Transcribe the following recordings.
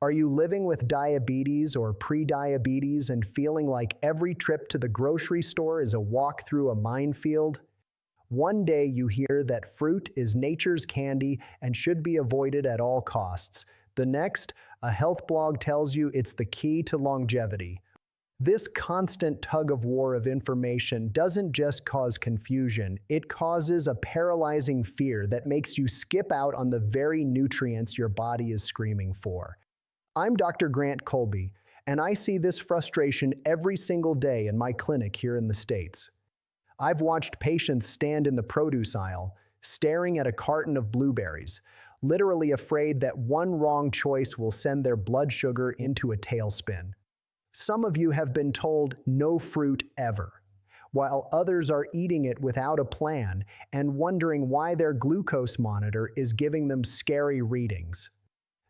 Are you living with diabetes or pre-diabetes and feeling like every trip to the grocery store is a walk through a minefield? One day you hear that fruit is nature's candy and should be avoided at all costs. The next, a health blog tells you it's the key to longevity. This constant tug-of-war of information doesn't just cause confusion, it causes a paralyzing fear that makes you skip out on the very nutrients your body is screaming for. I'm Dr. Grant Colby, and I see this frustration every single day in my clinic here in the States. I've watched patients stand in the produce aisle, staring at a carton of blueberries, literally afraid that one wrong choice will send their blood sugar into a tailspin. Some of you have been told no fruit ever, while others are eating it without a plan and wondering why their glucose monitor is giving them scary readings.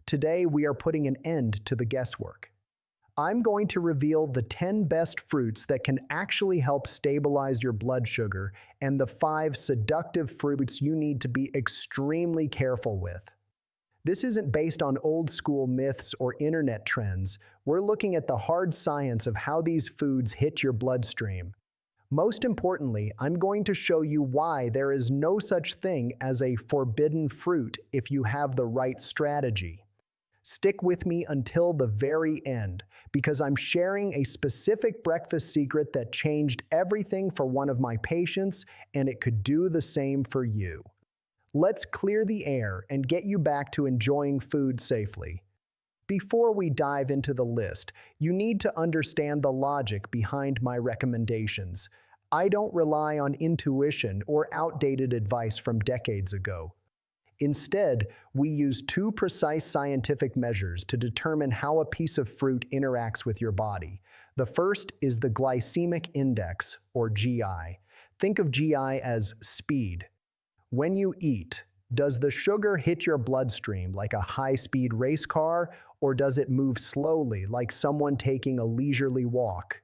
Today, we are putting an end to the guesswork. I'm going to reveal the 10 best fruits that can actually help stabilize your blood sugar and the 5 seductive fruits you need to be extremely careful with. This isn't based on old-school myths or internet trends. We're looking at the hard science of how these foods hit your bloodstream. Most importantly, I'm going to show you why there is no such thing as a forbidden fruit if you have the right strategy. Stick with me until the very end, because I'm sharing a specific breakfast secret that changed everything for one of my patients, and it could do the same for you. Let's clear the air and get you back to enjoying food safely. Before we dive into the list, you need to understand the logic behind my recommendations. I don't rely on intuition or outdated advice from decades ago. Instead, we use 2 precise scientific measures to determine how a piece of fruit interacts with your body. The first is the Glycemic Index, or GI. Think of GI as speed. When you eat, does the sugar hit your bloodstream like a high-speed race car, or does it move slowly like someone taking a leisurely walk?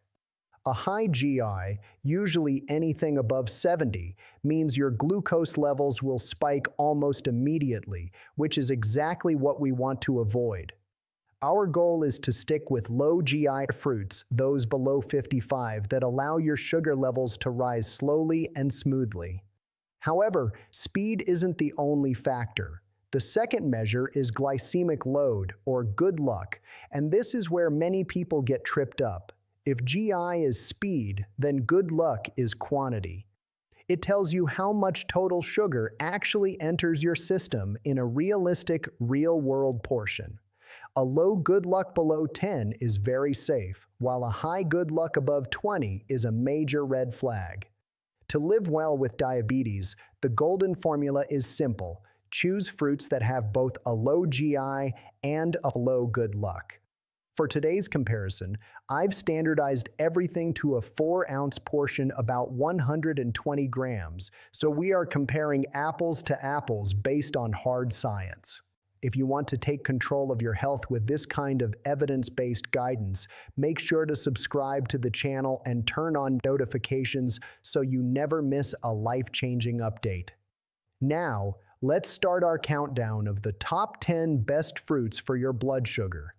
A high GI, usually anything above 70, means your glucose levels will spike almost immediately, which is exactly what we want to avoid. Our goal is to stick with low GI fruits, those below 55, that allow your sugar levels to rise slowly and smoothly. However, speed isn't the only factor. The second measure is glycemic load, or good luck, and this is where many people get tripped up. If GI is speed, then good luck is quantity. It tells you how much total sugar actually enters your system in a realistic, real-world portion. A low good luck below 10 is very safe, while a high good luck above 20 is a major red flag. To live well with diabetes, the golden formula is simple. Choose fruits that have both a low GI and a low good luck. For today's comparison, I've standardized everything to a 4-ounce portion, about 120 grams, so we are comparing apples to apples based on hard science. If you want to take control of your health with this kind of evidence-based guidance, make sure to subscribe to the channel and turn on notifications so you never miss a life-changing update. Now, let's start our countdown of the top 10 best fruits for your blood sugar.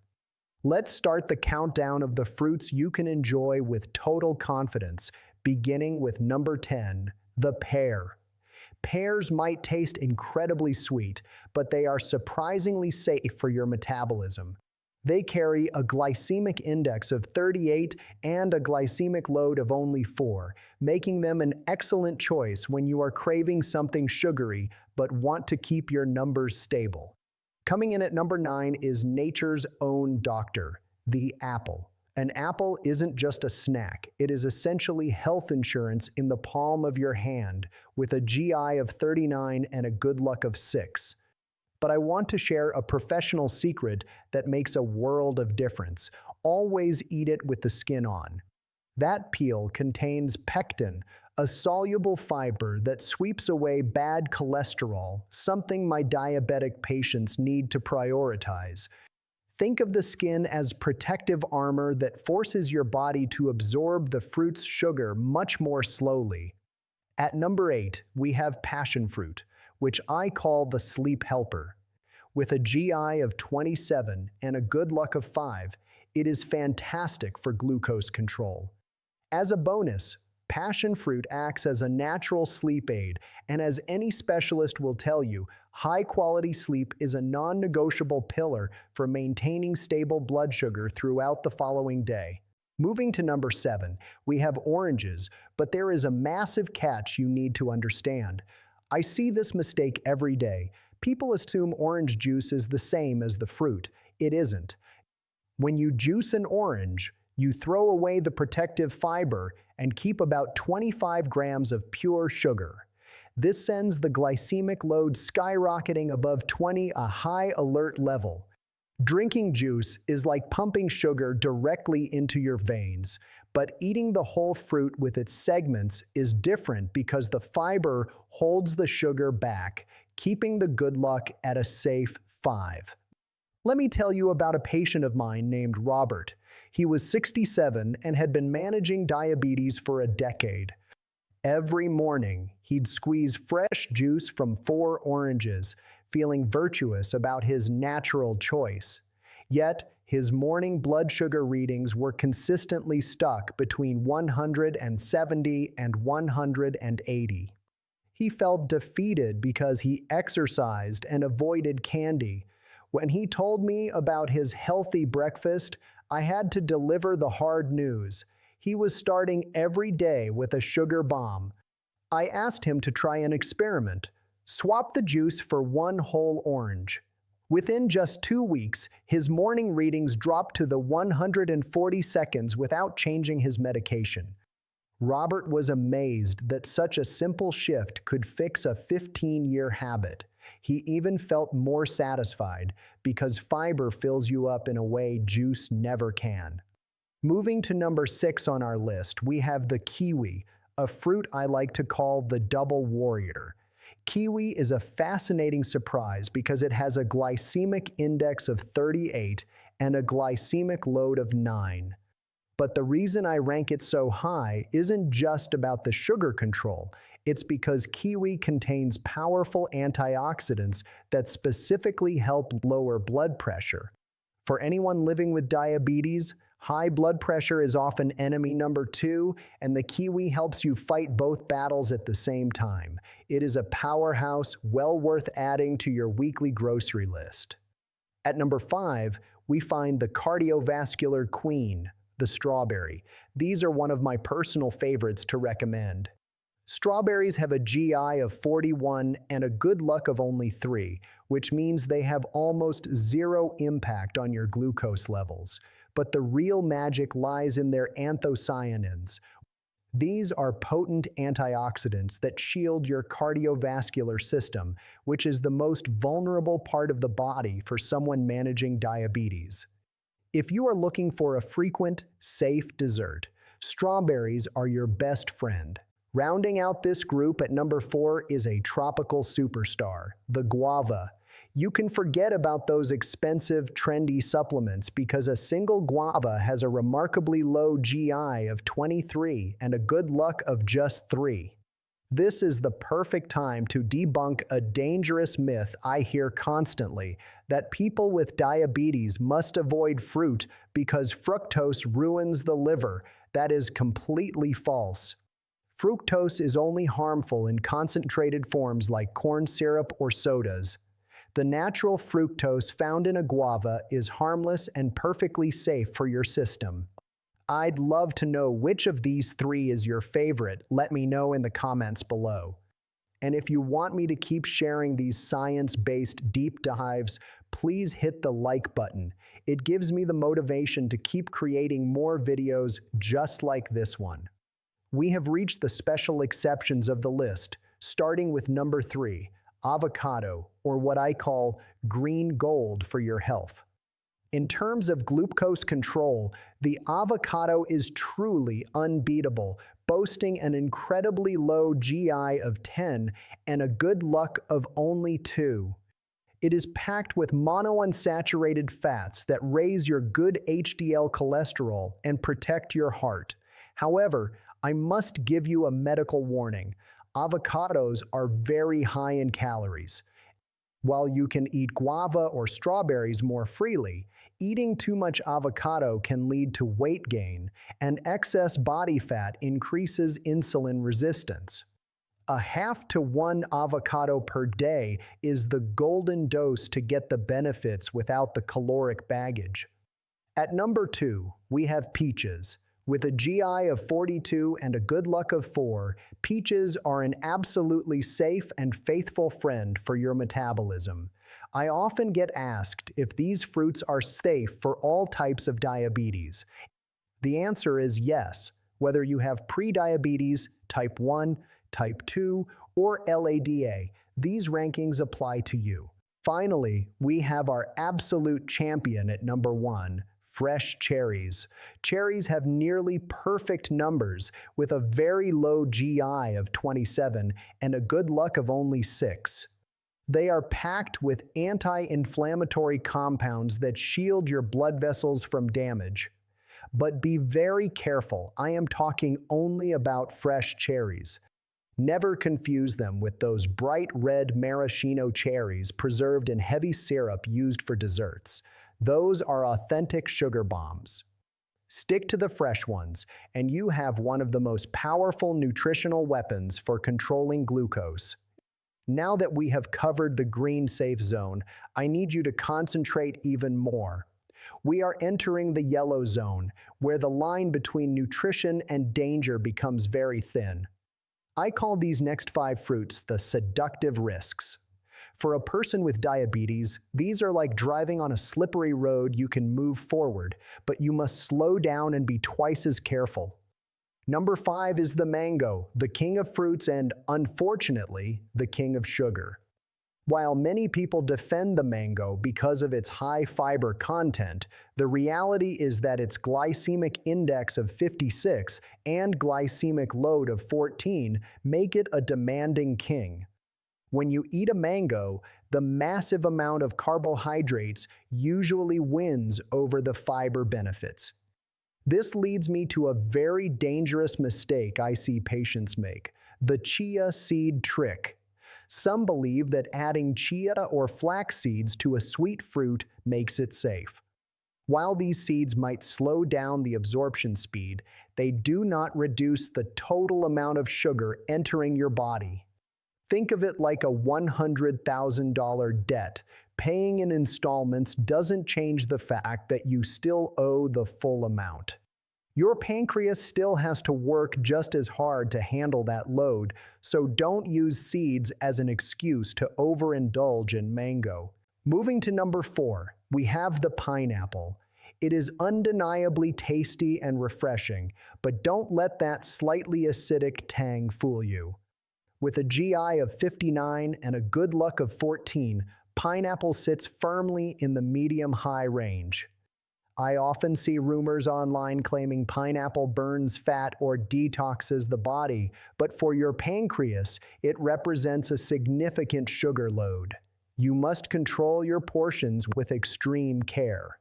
Let's start the countdown of the fruits you can enjoy with total confidence, beginning with number 10, the pear. Pears might taste incredibly sweet, but they are surprisingly safe for your metabolism. They carry a glycemic index of 38 and a glycemic load of only 4, making them an excellent choice when you are craving something sugary but want to keep your numbers stable. Coming in at number 9 is nature's own doctor, the apple. An apple isn't just a snack, it is essentially health insurance in the palm of your hand, with a GI of 39 and a good luck of 6. But I want to share a professional secret that makes a world of difference. Always eat it with the skin on. That peel contains pectin, a soluble fiber that sweeps away bad cholesterol, something my diabetic patients need to prioritize. Think of the skin as protective armor that forces your body to absorb the fruit's sugar much more slowly. At number 8, we have passion fruit, which I call the sleep helper. With a GI of 27 and a good luck of 5, it is fantastic for glucose control. As a bonus, passion fruit acts as a natural sleep aid, and as any specialist will tell you, high-quality sleep is a non-negotiable pillar for maintaining stable blood sugar throughout the following day. Moving to number 7, we have oranges, but there is a massive catch you need to understand. I see this mistake every day. People assume orange juice is the same as the fruit. It isn't. When you juice an orange, you throw away the protective fiber and keep about 25 grams of pure sugar. This sends the glycemic load skyrocketing above 20, a high alert level. Drinking juice is like pumping sugar directly into your veins, but eating the whole fruit with its segments is different because the fiber holds the sugar back, keeping the good luck at a safe 5. Let me tell you about a patient of mine named Robert. He was 67 and had been managing diabetes for a decade. Every morning, he'd squeeze fresh juice from 4 oranges, feeling virtuous about his natural choice. Yet, his morning blood sugar readings were consistently stuck between 170 and 180. He felt defeated because he exercised and avoided candy. When he told me about his healthy breakfast, I had to deliver the hard news. He was starting every day with a sugar bomb. I asked him to try an experiment. Swap the juice for 1 whole orange. Within just 2 weeks, his morning readings dropped to the 140 seconds without changing his medication. Robert was amazed that such a simple shift could fix a 15-year habit. He even felt more satisfied because fiber fills you up in a way juice never can. Moving to number 6 on our list, we have the kiwi, a fruit I like to call the double warrior. Kiwi is a fascinating surprise because it has a glycemic index of 38 and a glycemic load of 9. But the reason I rank it so high isn't just about the sugar control. It's because kiwi contains powerful antioxidants that specifically help lower blood pressure. For anyone living with diabetes, high blood pressure is often enemy number 2, and the kiwi helps you fight both battles at the same time. It is a powerhouse, well worth adding to your weekly grocery list. At number 5, we find the cardiovascular queen, the strawberry. These are one of my personal favorites to recommend. Strawberries have a GI of 41 and a good luck of only 3, which means they have almost zero impact on your glucose levels. But the real magic lies in their anthocyanins. These are potent antioxidants that shield your cardiovascular system, which is the most vulnerable part of the body for someone managing diabetes. If you are looking for a frequent, safe dessert, strawberries are your best friend. Rounding out this group at number 4 is a tropical superstar, the guava. You can forget about those expensive, trendy supplements because a single guava has a remarkably low GI of 23 and a good luck of just 3. This is the perfect time to debunk a dangerous myth I hear constantly, that people with diabetes must avoid fruit because fructose ruins the liver. That is completely false. Fructose is only harmful in concentrated forms like corn syrup or sodas. The natural fructose found in a guava is harmless and perfectly safe for your system. I'd love to know which of these 3 is your favorite. Let me know in the comments below. And if you want me to keep sharing these science-based deep dives, please hit the like button. It gives me the motivation to keep creating more videos just like this one. We have reached the special exceptions of the list, starting with number 3, avocado, or what I call green gold for your health. In terms of glucose control, the avocado is truly unbeatable, boasting an incredibly low GI of 10 and a good luck of only 2. It is packed with monounsaturated fats that raise your good HDL cholesterol and protect your heart. However, I must give you a medical warning. Avocados are very high in calories. While you can eat guava or strawberries more freely, eating too much avocado can lead to weight gain, and excess body fat increases insulin resistance. A half to one avocado per day is the golden dose to get the benefits without the caloric baggage. At number 2, we have peaches. With a GI of 42 and a good luck of 4, peaches are an absolutely safe and faithful friend for your metabolism. I often get asked if these fruits are safe for all types of diabetes. The answer is yes, whether you have prediabetes, type 1, type 2, or LADA. These rankings apply to you. Finally, we have our absolute champion at number 1, fresh cherries. Cherries have nearly perfect numbers with a very low GI of 27 and a good luck of only 6. They are packed with anti-inflammatory compounds that shield your blood vessels from damage. But be very careful, I am talking only about fresh cherries. Never confuse them with those bright red maraschino cherries preserved in heavy syrup used for desserts. Those are authentic sugar bombs. Stick to the fresh ones, and you have one of the most powerful nutritional weapons for controlling glucose. Now that we have covered the green safe zone, I need you to concentrate even more. We are entering the yellow zone, where the line between nutrition and danger becomes very thin. I call these next 5 fruits the seductive risks. For a person with diabetes, these are like driving on a slippery road. You can move forward, but you must slow down and be twice as careful. Number 5 is the mango, the king of fruits and, unfortunately, the king of sugar. While many people defend the mango because of its high fiber content, the reality is that its glycemic index of 56 and glycemic load of 14 make it a demanding king. When you eat a mango, the massive amount of carbohydrates usually wins over the fiber benefits. This leads me to a very dangerous mistake I see patients make: the chia seed trick. Some believe that adding chia or flax seeds to a sweet fruit makes it safe. While these seeds might slow down the absorption speed, they do not reduce the total amount of sugar entering your body. Think of it like a $100,000 debt. Paying in installments doesn't change the fact that you still owe the full amount. Your pancreas still has to work just as hard to handle that load, so don't use seeds as an excuse to overindulge in mango. Moving to number 4, we have the pineapple. It is undeniably tasty and refreshing, but don't let that slightly acidic tang fool you. With a GI of 59 and a good luck of 14, pineapple sits firmly in the medium-high range. I often see rumors online claiming pineapple burns fat or detoxes the body, but for your pancreas, it represents a significant sugar load. You must control your portions with extreme care.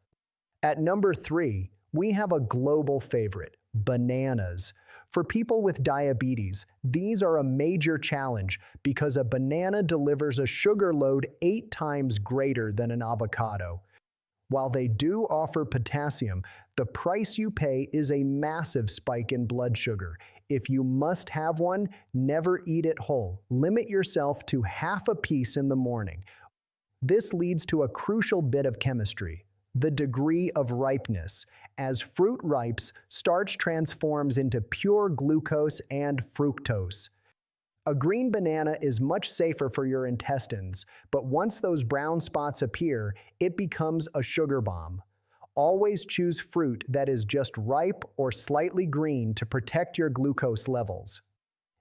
At number 3, we have a global favorite: bananas. For people with diabetes, these are a major challenge because a banana delivers a sugar load 8 times greater than an avocado. While they do offer potassium, the price you pay is a massive spike in blood sugar. If you must have one, never eat it whole. Limit yourself to half a piece in the morning. This leads to a crucial bit of chemistry: the degree of ripeness. As fruit ripes, starch transforms into pure glucose and fructose. A green banana is much safer for your intestines, but once those brown spots appear, it becomes a sugar bomb. Always choose fruit that is just ripe or slightly green to protect your glucose levels.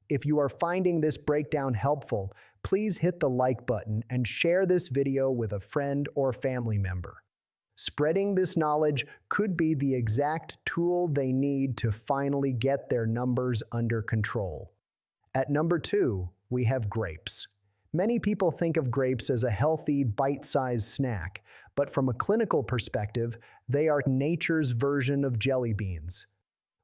If you are finding this breakdown helpful, please hit the like button and share this video with a friend or family member. Spreading this knowledge could be the exact tool they need to finally get their numbers under control. At number 2, we have grapes. Many people think of grapes as a healthy, bite-sized snack, but from a clinical perspective, they are nature's version of jelly beans.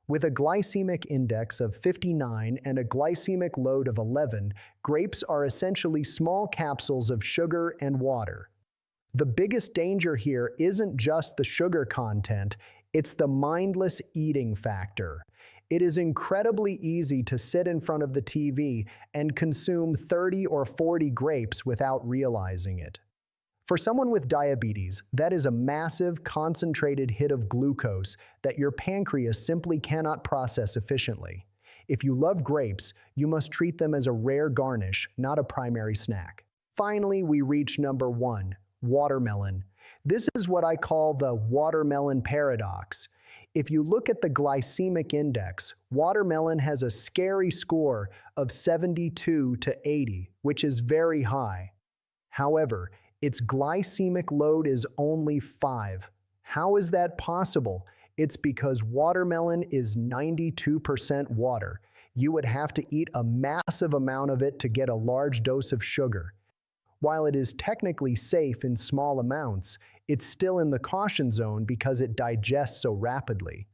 With a glycemic index of 59 and a glycemic load of 11, grapes are essentially small capsules of sugar and water. The biggest danger here isn't just the sugar content, it's the mindless eating factor. It is incredibly easy to sit in front of the TV and consume 30 or 40 grapes without realizing it. For someone with diabetes, that is a massive, concentrated hit of glucose that your pancreas simply cannot process efficiently. If you love grapes, you must treat them as a rare garnish, not a primary snack. Finally, we reach number 1, watermelon. This is what I call the watermelon paradox. If you look at the glycemic index, watermelon has a scary score of 72 to 80, which is very high. However, its glycemic load is only 5. How is that possible? It's because watermelon is 92% water. You would have to eat a massive amount of it to get a large dose of sugar. While it is technically safe in small amounts, it's still in the caution zone because it digests so rapidly.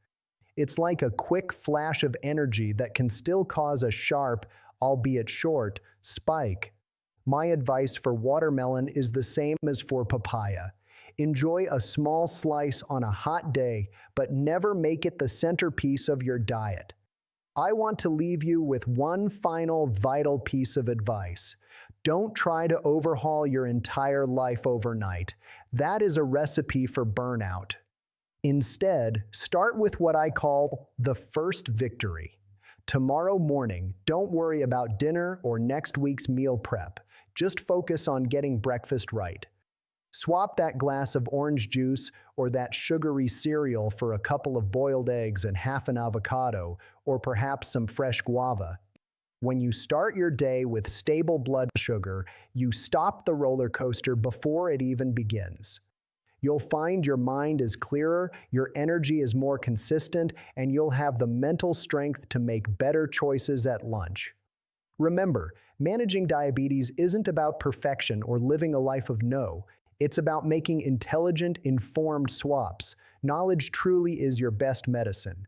It's like a quick flash of energy that can still cause a sharp, albeit short, spike. My advice for watermelon is the same as for papaya. Enjoy a small slice on a hot day, but never make it the centerpiece of your diet. I want to leave you with one final vital piece of advice. Don't try to overhaul your entire life overnight. That is a recipe for burnout. Instead, start with what I call the first victory. Tomorrow morning, don't worry about dinner or next week's meal prep. Just focus on getting breakfast right. Swap that glass of orange juice or that sugary cereal for a couple of boiled eggs and half an avocado, or perhaps some fresh guava. When you start your day with stable blood sugar, you stop the roller coaster before it even begins. You'll find your mind is clearer, your energy is more consistent, and you'll have the mental strength to make better choices at lunch. Remember, managing diabetes isn't about perfection or living a life of no. It's about making intelligent, informed swaps. Knowledge truly is your best medicine.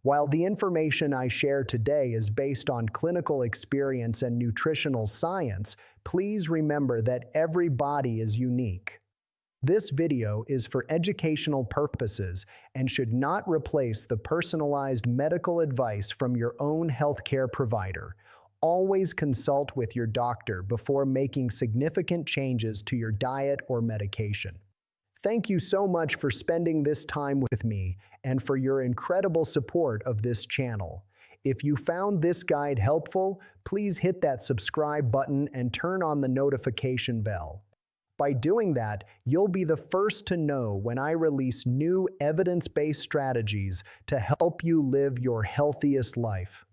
While the information I share today is based on clinical experience and nutritional science, please remember that every body is unique. This video is for educational purposes and should not replace the personalized medical advice from your own healthcare provider. Always consult with your doctor before making significant changes to your diet or medication. Thank you so much for spending this time with me and for your incredible support of this channel. If you found this guide helpful, please hit that subscribe button and turn on the notification bell. By doing that, you'll be the first to know when I release new evidence-based strategies to help you live your healthiest life.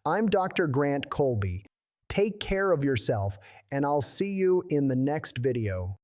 I'm Dr. Grant Colby. Take care of yourself, and I'll see you in the next video.